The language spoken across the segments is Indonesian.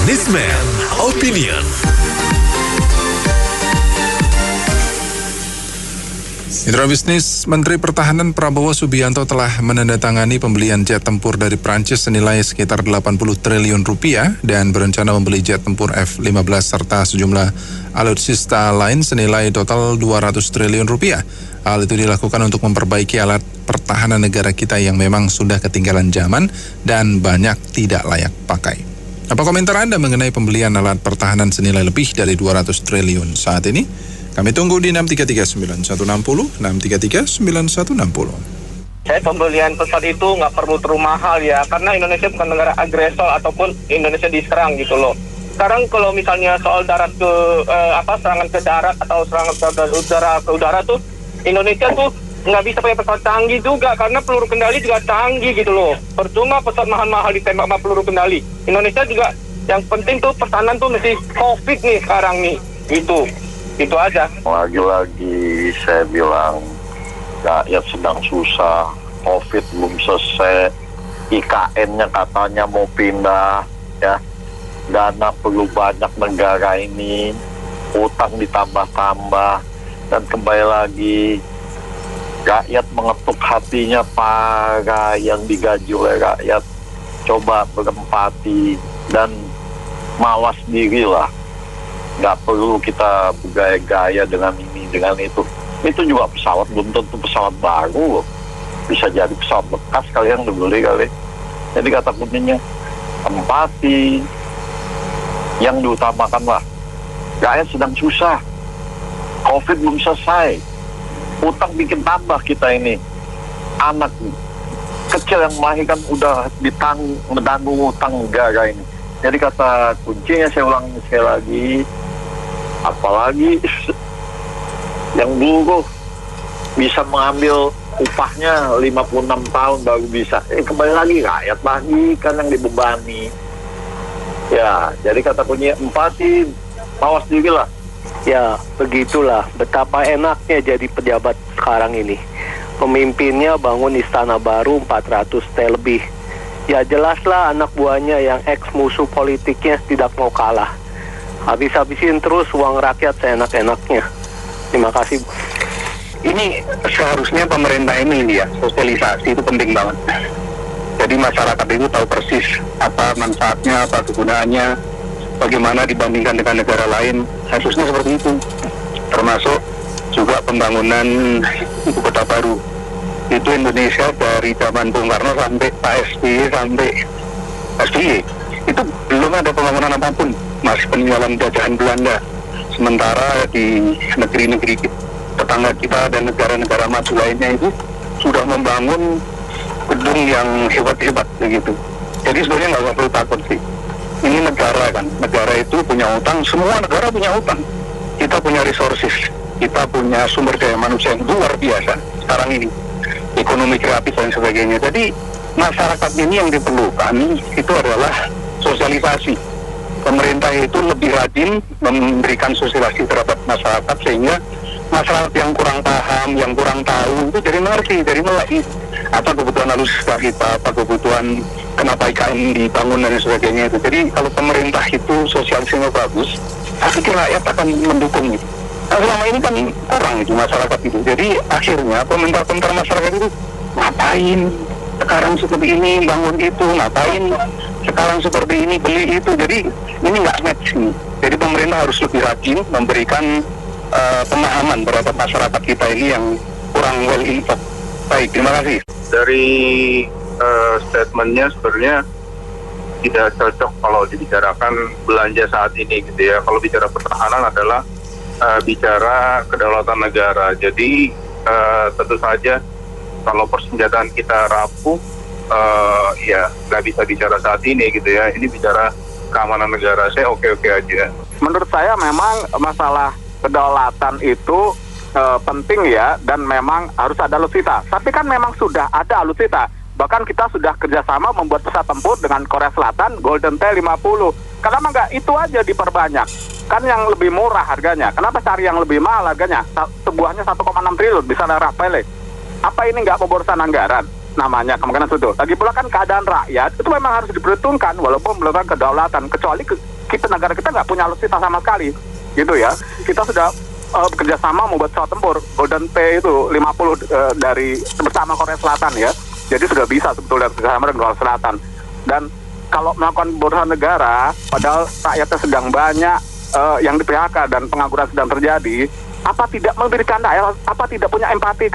Newsman Opinion. Mitra bisnis, Menteri Pertahanan Prabowo Subianto telah menandatangani pembelian jet tempur dari Prancis senilai sekitar 80 triliun rupiah dan berencana membeli jet tempur F-15 serta sejumlah alutsista lain senilai total 200 triliun rupiah. Hal itu dilakukan untuk memperbaiki alat pertahanan negara kita yang memang sudah ketinggalan zaman dan banyak tidak layak pakai. Apa komentar Anda mengenai pembelian alat pertahanan senilai lebih dari 200 triliun saat ini? Kami tunggu di 6339160, 6339160. Saya pembelian pesawat itu nggak perlu terlalu mahal ya, karena Indonesia bukan negara agresor ataupun Indonesia diserang gitu loh. Sekarang kalau misalnya soal darat ke serangan ke darat atau serangan ke udara tuh, Indonesia tuh nggak bisa pakai pesawat canggih juga karena peluru kendali juga canggih gitu loh. Percuma pesawat mahal-mahal ditembak sama peluru kendali. Indonesia juga yang penting tuh pertahanan tuh mesti COVID nih sekarang nih, gitu. Itu aja. Lagi-lagi saya bilang rakyat sedang susah, COVID belum selesai, IKN-nya katanya mau pindah, ya. Dana perlu banyak negara ini, utang ditambah-tambah, dan kembali lagi rakyat mengetuk hatinya para yang digaji oleh rakyat. Coba berempati dan mawas dirilah. Nggak perlu kita bergaya-gaya dengan ini, dengan itu. Itu juga pesawat, belum tentu pesawat baru loh. Bisa jadi pesawat bekas kalian dibeli kali. Jadi kata kuncinya, empati yang diutamakan lah. Rakyat sedang susah. COVID belum selesai. Utang bikin tambah kita ini. Anak kecil yang melahirkan udah menanggung utang negara ini. Jadi kata kuncinya saya ulangi sekali lagi, apalagi yang buruh bisa mengambil upahnya 56 tahun baru bisa. Kembali lagi rakyat lagi kan yang dibebani. Ya, jadi kata kuncinya empati, mawas diri lah. Ya, begitulah betapa enaknya jadi pejabat sekarang ini. Pemimpinnya bangun istana baru 400 T lebih. Ya jelaslah anak buahnya yang ex-musuh politiknya tidak mau kalah. Habis-habisin terus uang rakyat seenak-enaknya. Terima kasih. Ini seharusnya pemerintah ini ya, sosialisasi itu penting banget. Jadi masyarakat itu tahu persis apa manfaatnya, apa kegunaannya, bagaimana dibandingkan dengan negara lain. Harusnya seperti itu. Termasuk juga pembangunan ibu kota baru. Itu Indonesia dari zaman Bung Karno sampai Pak SBY sampai SBY itu belum ada pembangunan apapun, masih peninggalan jajahan Belanda. Sementara di negeri-negeri tetangga kita dan negara-negara maju lainnya itu sudah membangun gedung yang hebat-hebat begitu. Jadi sebenarnya nggak perlu takut sih. Ini negara kan, negara itu punya utang, semua negara punya utang. Kita punya resources, kita punya sumber daya manusia yang luar biasa sekarang ini. Ekonomi kreatif dan sebagainya. Jadi masyarakat ini yang diperlukan itu adalah sosialisasi. Pemerintah itu lebih rajin memberikan sosialisasi terhadap masyarakat sehingga masyarakat yang kurang paham, yang kurang tahu itu jadi mengerti, jadi melek apa kebutuhan alutsista kita, apa kebutuhan kenapa IKN dibangun dan sebagainya itu. Jadi kalau pemerintah itu sosialisasinya bagus, saya pikir rakyat akan mendukung itu. Nah, selama ini kan kurang itu masyarakat itu. Jadi akhirnya komentar-komentar masyarakat itu ngapain sekarang seperti ini bangun itu, ngapain sekarang seperti ini beli itu. Jadi ini nggak match nih. Jadi pemerintah harus lebih rajin memberikan pemahaman terhadap masyarakat kita ini yang kurang well informed. Baik, terima kasih. Dari statementnya sebenarnya tidak cocok kalau dibicarakan belanja saat ini gitu ya. Kalau bicara pertahanan adalah bicara kedaulatan negara. Jadi tentu saja kalau persenjataan kita rapuh, ya nggak bisa bicara saat ini gitu ya. Ini bicara keamanan negara. Saya oke-oke aja. Menurut saya memang masalah kedaulatan itu penting ya, dan memang harus ada alutsista. Tapi kan memang sudah ada alutsista. Bahkan kita sudah kerjasama membuat pesawat tempur dengan Korea Selatan, Golden Tail 50. Kenapa nggak itu aja diperbanyak? Kan yang lebih murah harganya. Kenapa cari yang lebih mahal harganya? Sebuahnya 1,6 triliun, bisa ada Rafale. Apa ini nggak pemborosan anggaran? Namanya kemungkinan itu. Lagi pula kan keadaan rakyat itu memang harus diperhitungkan walaupun belum kedaulatan. Kecuali negara kita nggak punya alutsista sama sekali, gitu ya. Kita sudah bekerja sama membuat pesawat tempur Golden P itu 50 dari bersama Korea Selatan ya. Jadi sudah bisa sebetulnya bekerja sama dengan Korea Selatan. Dan kalau melakukan bodohan negara, padahal rakyatnya sedang banyak yang di PHK dan pengangguran sedang terjadi, apa tidak memberikan daerah, apa tidak punya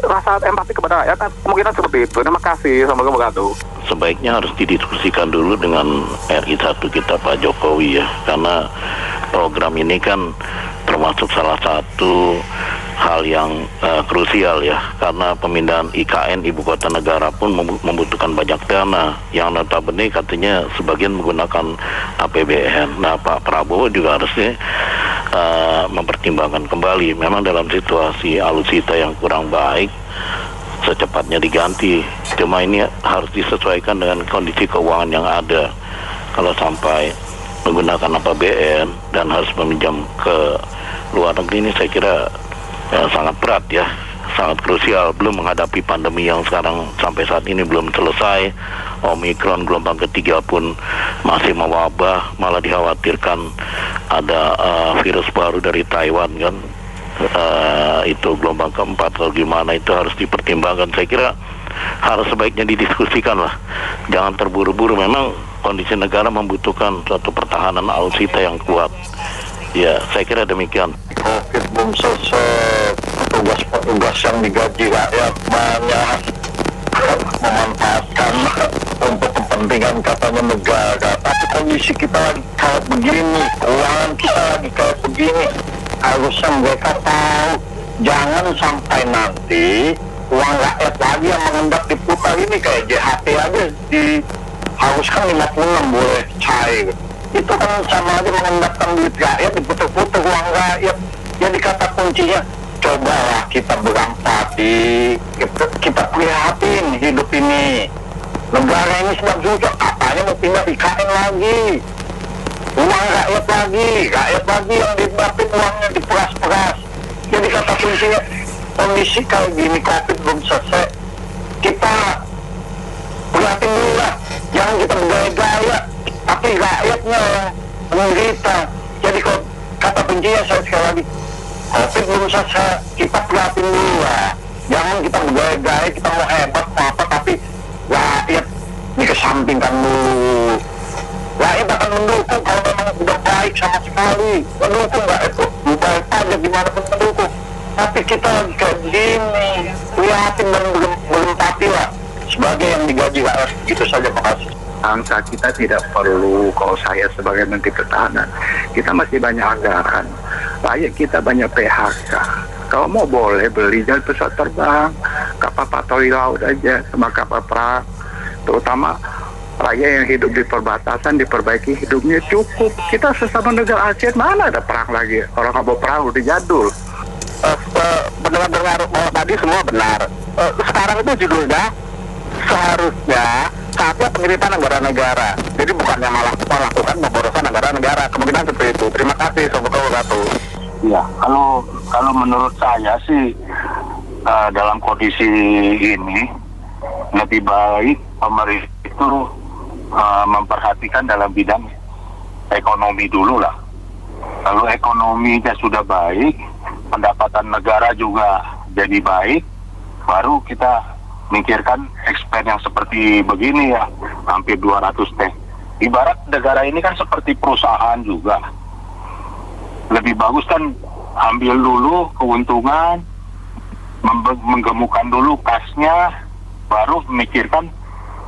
rasa empati kepada rakyat? Kemungkinan seperti itu. Terima kasih. Semoga berkatu. Sebaiknya harus didiskusikan dulu dengan RI1 kita Pak Jokowi ya, karena program ini kan termasuk salah satu hal yang krusial ya, karena pemindahan IKN ibu kota negara pun membutuhkan banyak dana yang notabene katanya sebagian menggunakan APBN. Nah, Pak Prabowo juga harusnya mempertimbangkan kembali, memang dalam situasi alutsista yang kurang baik secepatnya diganti. Cuma ini harus disesuaikan dengan kondisi keuangan yang ada. Kalau sampai menggunakan APBN dan harus meminjam ke luar negeri, ini saya kira sangat berat ya, sangat krusial. Belum menghadapi pandemi yang sekarang sampai saat ini belum selesai. Omikron gelombang ketiga pun masih mewabah, malah dikhawatirkan ada virus baru dari Taiwan kan. Itu gelombang keempat atau gimana, itu harus dipertimbangkan. Saya kira harus sebaiknya didiskusikan lah, jangan terburu-buru. Memang kondisi negara membutuhkan suatu pertahanan alutsista yang kuat ya, saya kira demikian. COVID belum selesai, petugas-petugas yang digaji rakyat banyak memanfaatkan untuk kepentingan katanya negara, tapi kondisi kita lagi kayak begini, keuangan kita lagi kayak begini. Harusnya mereka tahu, jangan sampai nanti uang rakyat lagi yang mengendap diputar. Ini kayak JHT aja diharuskan 56 boleh cair. Itu kan sama aja mengendapkan duit rakyat, diputar-putar uang rakyat. Jadi kata kuncinya, cobalah kita berempati, kita prihatin hidup ini. Negara ini sedang susah, katanya mau pindah IKN lagi. Uang rakyat lagi yang didapin uangnya diperas-peras. Jadi kata kuncinya, kondisi kayak gini, COVID belum selesai, kita prihatin dulu lah, jangan kita bergaya-gaya, tapi rakyatnya yang menderita. Jadi kalau kata kuncinya saya sekali lagi, COVID belum selesai, kita prihatin dulu lah, jangan kita bergaya-gaya, kita mau hebat mau apa, tapi rakyat dikesampingkan dulu. Rakyat akan mendukung kalau memang udah baik sama sekali. Mendukung nggak itu? Baik aja gimana pun mendukung. Tapi kita lagi kayak gini, prihatin dan belum pati lah. Sebagai yang digaji rakyat, itu saja. Makasih. Bangsa kita tidak perlu, kalau saya sebagai Menteri Pertahanan, kita masih banyak anggaran. Rakyat kita banyak PHK. Kalau mau boleh beli jangan pesawat terbang, kapal patroli laut aja, sama kapal perang. Terutama rakyat yang hidup di perbatasan, diperbaiki hidupnya cukup. Kita sesama negara ASEAN mana ada perang lagi? Orang nggak mau perang udah jadul. Dengar tadi semua benar. Sekarang itu judulnya seharusnya saatnya pengiritan negara-negara. Jadi bukannya malah melakukan pemborosan negara-negara. Kemungkinan seperti itu. Terima kasih. Semoga berkatu. Ya, kalau menurut saya sih dalam kondisi ini lebih baik pemerintah itu memperhatikan dalam bidang ekonomi dulu lah. Kalau ekonominya sudah baik, pendapatan negara juga jadi baik, baru kita mikirkan expand yang seperti begini ya, hampir 200 T. Ibarat negara ini kan seperti perusahaan juga. Lebih bagus kan ambil dulu keuntungan, menggemukkan dulu kasnya, baru memikirkan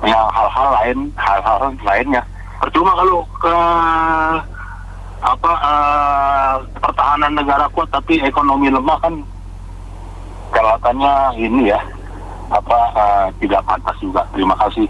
yang hal-hal lainnya. Percuma kalau pertahanan negara kuat tapi ekonomi lemah, kan kelihatannya ini ya tidak pantas juga. Terima kasih.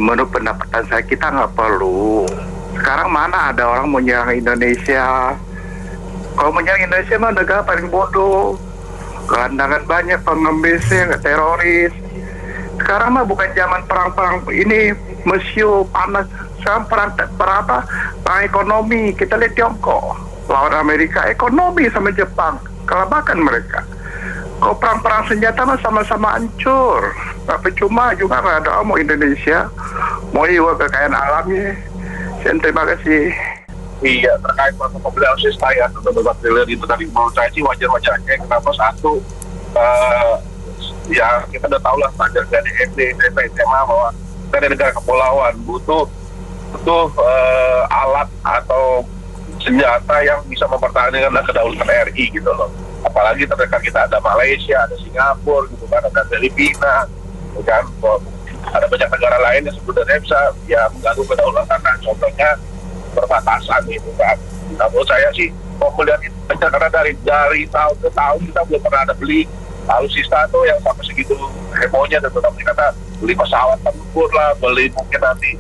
Menurut pendapatan saya, kita nggak perlu. Sekarang mana ada orang mau nyerang Indonesia? Kalau menyerang Indonesia mah negara paling bodoh. Gelandangan banyak pengemisnya, teroris. Sekarang mah bukan zaman perang-perang ini, mesyu panas. Sekarang perang ekonomi. Kita lihat Tiongkok lawan Amerika, ekonomi sama Jepang, kelabakan mereka. Kalau perang-perang senjata mah sama-sama hancur. Tapi cuma juga nggak ada mau Indonesia, mau juga kekayaan alamnya. Terima kasih. Iya, terkait waktu pembelian alutsista ya, 1,4 triliun itu tadi menurut saya sih wajar-wajar aja. Kenapa? Satu, ya kita udah tahu lah pelajar dari SD, SMP, SMA bahwa kita dari negara kepulauan butuh alat atau senjata yang bisa mempertahankan kedaulatan RI gitu loh. Apalagi terdekat kita ada Malaysia, ada Singapura gitu kan, ada Filipina, gitu kan. Ada banyak negara lain yang sebenarnya bisa ya mengganggu kedaulatan. Nah, contohnya perbatasan itu kan. Nah, menurut saya sih pembelian itu karena dari tahun ke tahun kita belum pernah ada beli alutsista tuh yang sampai segitu hebohnya, dan terutama kita beli pesawat tempur lah, beli mungkin nanti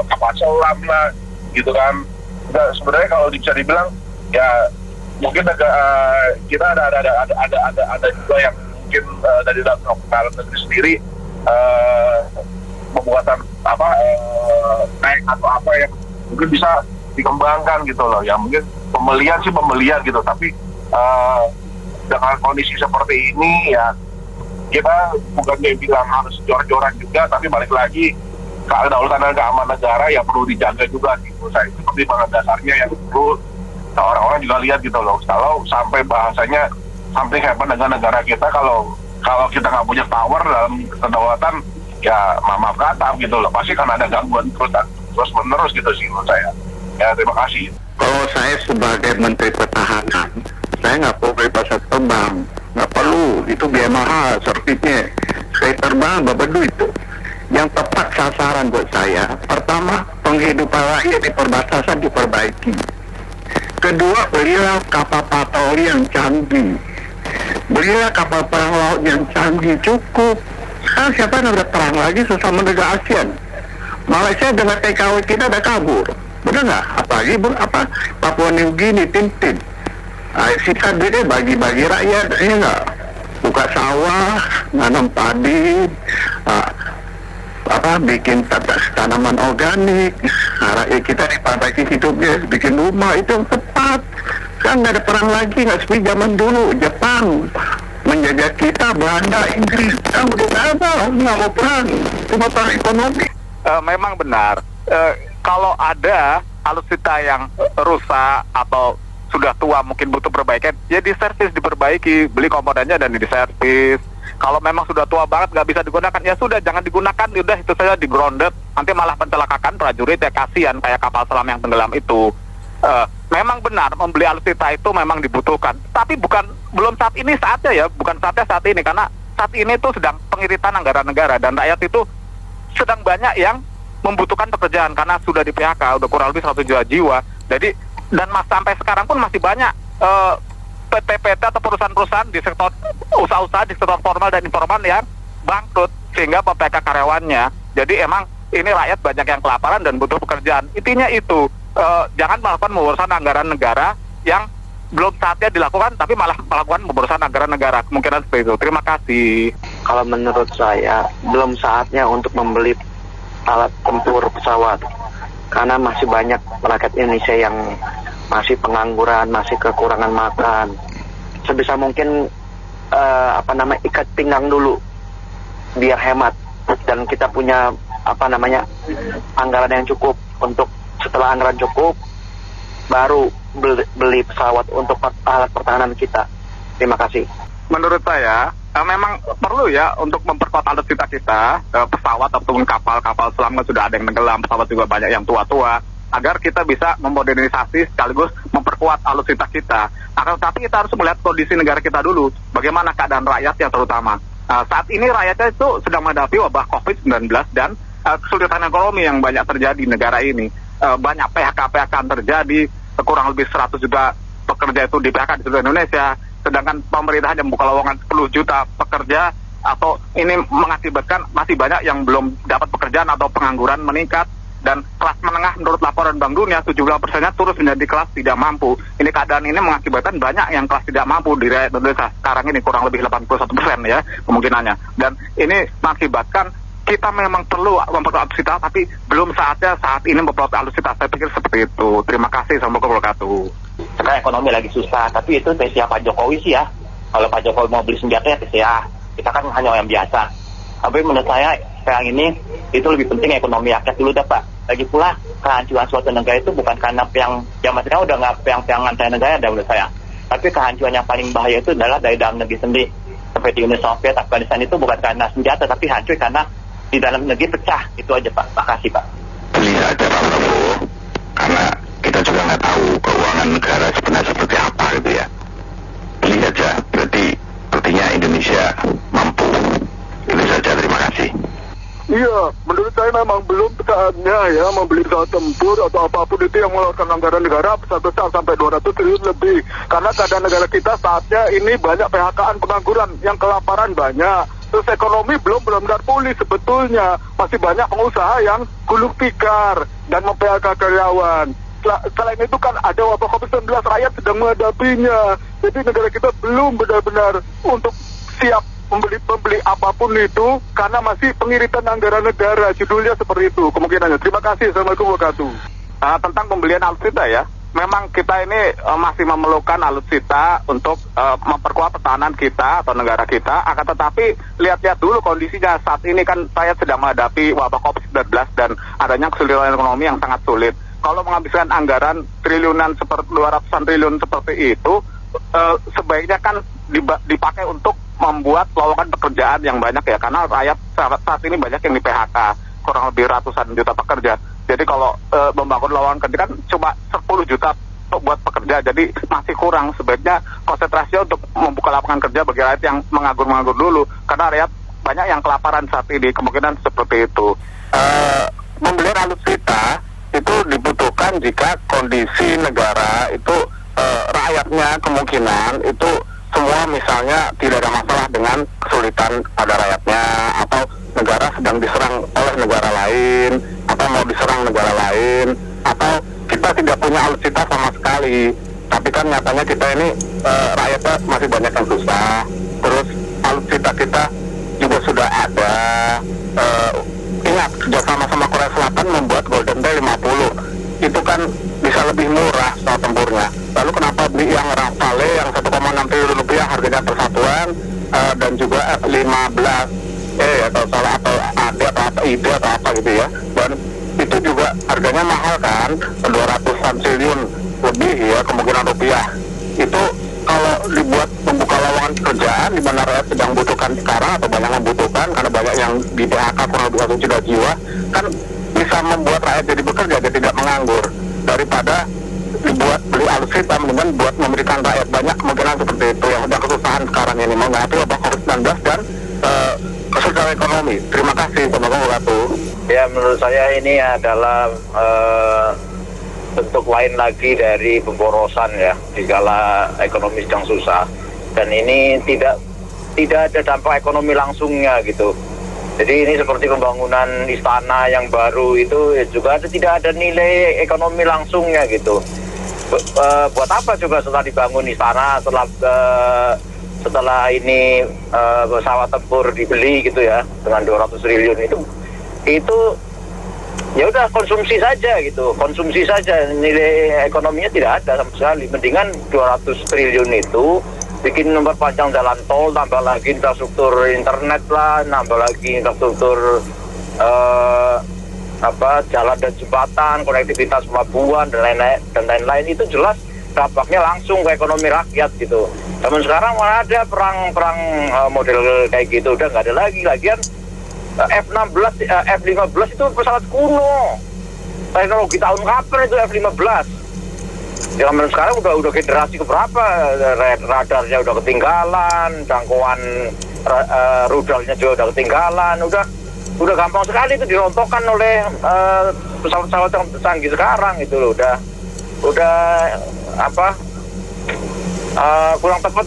kapal selam lah gitu kan. Nah, sebenarnya kalau bisa dibilang ya mungkin kita ada juga yang mungkin dari dalam negeri sendiri pembuatan tank atau apa yang mungkin bisa dikembangkan gitu loh. Ya mungkin pembelian gitu, tapi dengan kondisi seperti ini ya kita bukannya bilang harus jor-joran juga, tapi balik lagi kedaulatan dan keamanan negara ya perlu dijaga juga gitu. Saya itu pertimbangan dasarnya yang perlu orang-orang juga lihat gitu loh. Kalau sampai bahasanya something happen dengan negara kita, kalau kita nggak punya power dalam kedaulatan ya maaf kata gitu loh, pasti kan ada gangguan terus menerus gitu sih menurut saya. Ya terima kasih. Kalau saya sebagai Menteri Pertahanan, saya nggak perlu beli pesawat terbang, nggak perlu, itu biaya mahal servisnya. Saya terbang berapa duit itu? Yang tepat sasaran buat saya, pertama penghidupan rakyat di perbatasan diperbaiki. Kedua, belilah kapal patroli yang canggih, belilah kapal perang laut yang canggih, cukup. Sekarang siapa yang ada perang lagi sesama negara ASEAN? Malaysia dengan TKW kita udah kabur, benar nggak? Apalagi Papua New Guinea, Tintin. Sikat duitnya bagi-bagi rakyat, ya nggak? Buka sawah, nanam padi, bikin tanaman organik, rakyat kita diperbaiki hidupnya, bikin rumah, itu yang tepat. Kan nggak ada perang lagi, nggak seperti zaman dulu Jepang menjajah kita, Belanda, Inggris. Kan udah nggak mau perang, cuma perang ekonomi. Memang benar, kalau ada alutsista yang rusak atau sudah tua mungkin butuh perbaikan, ya diservis, diperbaiki, beli komponennya dan diservis. Kalau memang sudah tua banget nggak bisa digunakan, ya sudah jangan digunakan, udah itu saja di grounded, nanti malah mencelakakan prajurit, ya kasihan kayak kapal selam yang tenggelam itu. Memang benar membeli alutsista itu memang dibutuhkan, tapi belum saat ini saatnya ya, bukan saatnya saat ini, karena saat ini itu sedang pengiritan anggaran negara dan rakyat itu sedang banyak yang membutuhkan pekerjaan karena sudah di PHK, udah kurang lebih 100 juta jiwa. Jadi dan sampai sekarang pun masih banyak PT-PT atau perusahaan-perusahaan di sektor usaha-usaha di sektor formal dan informal yang bangkrut sehingga PK karyawannya. Jadi emang ini rakyat banyak yang kelaparan dan butuh pekerjaan. Intinya itu jangan melakukan pemborosan anggaran negara yang belum saatnya dilakukan, tapi malah melakukan pemborosan anggaran negara. Kemungkinan seperti itu. Terima kasih. Kalau menurut saya belum saatnya untuk membeli alat tempur pesawat, karena masih banyak rakyat Indonesia yang masih pengangguran, masih kekurangan makan. Sebisa mungkin ikat pinggang dulu biar hemat, dan kita punya anggaran yang cukup. Untuk setelah anggaran cukup baru beli pesawat untuk alat pertahanan kita. Terima kasih. Menurut saya memang perlu ya untuk memperkuat alutsista kita, pesawat ataupun kapal selam sudah ada yang tenggelam, pesawat juga banyak yang tua-tua, agar kita bisa memodernisasi sekaligus memperkuat alutsista kita. Tapi kita harus melihat kondisi negara kita dulu, bagaimana keadaan rakyatnya terutama. Saat ini rakyatnya itu sedang menghadapi wabah COVID-19 dan kesulitan ekonomi yang banyak terjadi di negara ini. Banyak PHK terjadi, kurang lebih 100 juta pekerja itu di PHK di seluruh Indonesia, sedangkan pemerintah hanya membuka lowongan 10 juta pekerja, atau ini mengakibatkan masih banyak yang belum dapat pekerjaan atau pengangguran meningkat. Dan kelas menengah menurut laporan Bank Dunia 70%-nya terus menjadi kelas tidak mampu. Ini keadaan ini mengakibatkan banyak yang kelas tidak mampu di Indonesia sekarang ini, kurang lebih 81% ya kemungkinannya. Dan ini mengakibatkan kita memang perlu memperkuat alutsista, tapi belum saatnya saat ini memperkuat alutsista. Saya pikir seperti itu. Terima kasih. Assalamualaikum warahmatullahi wabarakatuh. Sekarang ekonomi lagi susah, tapi itu terserah Pak Jokowi sih ya. Kalau Pak Jokowi mau beli senjata ya terserah. Kita kan hanya orang biasa. Tapi menurut saya sekarang ini itu lebih penting ekonomi rakyat dulu dah Pak. Lagi pula kehancuran suatu negara itu bukan karena maksudnya udah nggak perang antar negara menurut saya. Tapi kehancuran yang paling bahaya itu adalah dari dalam negeri sendiri. Seperti Uni Soviet, Afghanistan itu bukan karena senjata, tapi hancur karena di dalam negeri pecah. Itu aja Pak. Makasih Pak. Beli aja Pak Prabowo, karena kita juga nggak tahu keuangan negara sebenarnya seperti apa gitu ya. Beli aja, berarti artinya Indonesia mampu. Itu saja, terima kasih. Iya, menurut saya memang belum saatnya ya membeli pesawat tempur atau apapun itu yang mengeluarkan anggaran negara besar-besar sampai 200 triliun lebih. Karena keadaan negara kita saatnya ini banyak PHK-an, pengangguran, yang kelaparan banyak. Terus ekonomi belum benar-benar pulih sebetulnya. Masih banyak pengusaha yang gulung tikar dan mem-PHK karyawan. Selain itu kan ada wabah COVID-19, rakyat sedang menghadapinya. Jadi negara kita belum benar-benar untuk siap membeli apapun itu karena masih pengiritan anggaran negara. Judulnya seperti itu kemungkinannya. Terima kasih. Assalamualaikum warahmatullahi wabarakatuh. Tentang pembelian alutsista ya, memang kita ini masih memerlukan alutsista untuk memperkuat pertahanan kita atau negara kita. Akan tetapi lihat-lihat dulu kondisinya saat ini kan saya sedang menghadapi wabah COVID-19 dan adanya kesulitan ekonomi yang sangat sulit. Kalau menghabiskan anggaran triliunan 200-an triliun seperti itu, sebaiknya kan dipakai untuk membuat lowongan pekerjaan yang banyak ya, karena rakyat saat ini banyak yang di PHK, kurang lebih ratusan juta pekerja. Jadi kalau membangun lowongan kerja kan cuma 10 juta buat pekerja, jadi masih kurang. Sebaiknya konsentrasi untuk membuka lapangan kerja bagi rakyat yang menganggur dulu, karena rakyat banyak yang kelaparan saat ini, kemungkinan seperti itu. Pembelian alutsista itu dibutuhkan jika kondisi negara itu rakyatnya kemungkinan itu semua misalnya tidak ada masalah dengan kesulitan pada rakyatnya, atau negara sedang diserang oleh negara lain, atau mau diserang negara lain, atau kita tidak punya alutsista sama sekali. Tapi kan nyatanya kita ini rakyatnya masih banyak yang susah. Terus alutsista kita juga sudah ada. Ingat, kerjasama sama Korea Selatan membuat Golden Day 50. Itu kan bisa lebih murah pesawat tempurnya. Lalu kenapa beli yang Rafale yang 1,6 triliun rupiah harganya persatuan, dan juga F-15 atau salah atau AD atau apa ID atau apa gitu ya. Dan itu juga harganya mahal kan, 200-an triliun lebih ya kemungkinan rupiah. Itu kalau dibuat membuka lowongan pekerjaan di mana rakyat sedang butuhkan sekarang atau banyak membutuhkan karena banyak yang di PHK kurang lebih 1 juta jiwa, kan bisa membuat rakyat jadi bekerja, jadi tidak menganggur. Daripada dibuat beli alutsista, mendingan buat memberikan rakyat banyak kemungkinan seperti itu yang sedang kesusahan sekarang ini menghadapi wabah COVID-19 dan kesulitan ekonomi. Terima kasih. Assalamualaikum warahmatullahi wabarakatuh. Ya, menurut saya ini adalah bentuk lain lagi dari pemborosan ya dikala ekonomi sedang susah, dan ini tidak ada dampak ekonomi langsungnya gitu. Jadi ini seperti pembangunan istana yang baru itu juga tidak ada nilai ekonomi langsungnya gitu. Buat apa juga setelah dibangun istana, setelah ini pesawat tempur dibeli gitu ya dengan 200 triliun itu ya udah konsumsi saja gitu, konsumsi saja, nilai ekonominya tidak ada sama sekali. Mendingan 200 triliun itu bikin memperpanjang jalan tol, tambah lagi infrastruktur internet lah, nambah lagi infrastruktur jalan dan jembatan, konektivitas pelabuhan dan lain-lain. Itu jelas dampaknya langsung ke ekonomi rakyat gitu. Namun sekarang malah ada perang model kayak gitu, udah nggak ada lagi. Lagian F-15 itu pesawat kuno, teknologi tahun kapan itu F-15. Zaman sekarang udah generasi keberapa, radarnya udah ketinggalan, jangkauan rudalnya juga udah ketinggalan, udah gampang sekali itu dirontokkan oleh pesawat-pesawat yang canggih sekarang itu loh, udah kurang tepat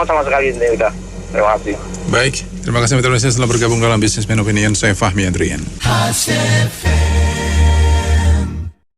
sama sekali ini udah. Terima kasih. Baik, terima kasih Mitra Indonesia setelah bergabung dalam Businessman Opinion. Saya Fahmi Adrian.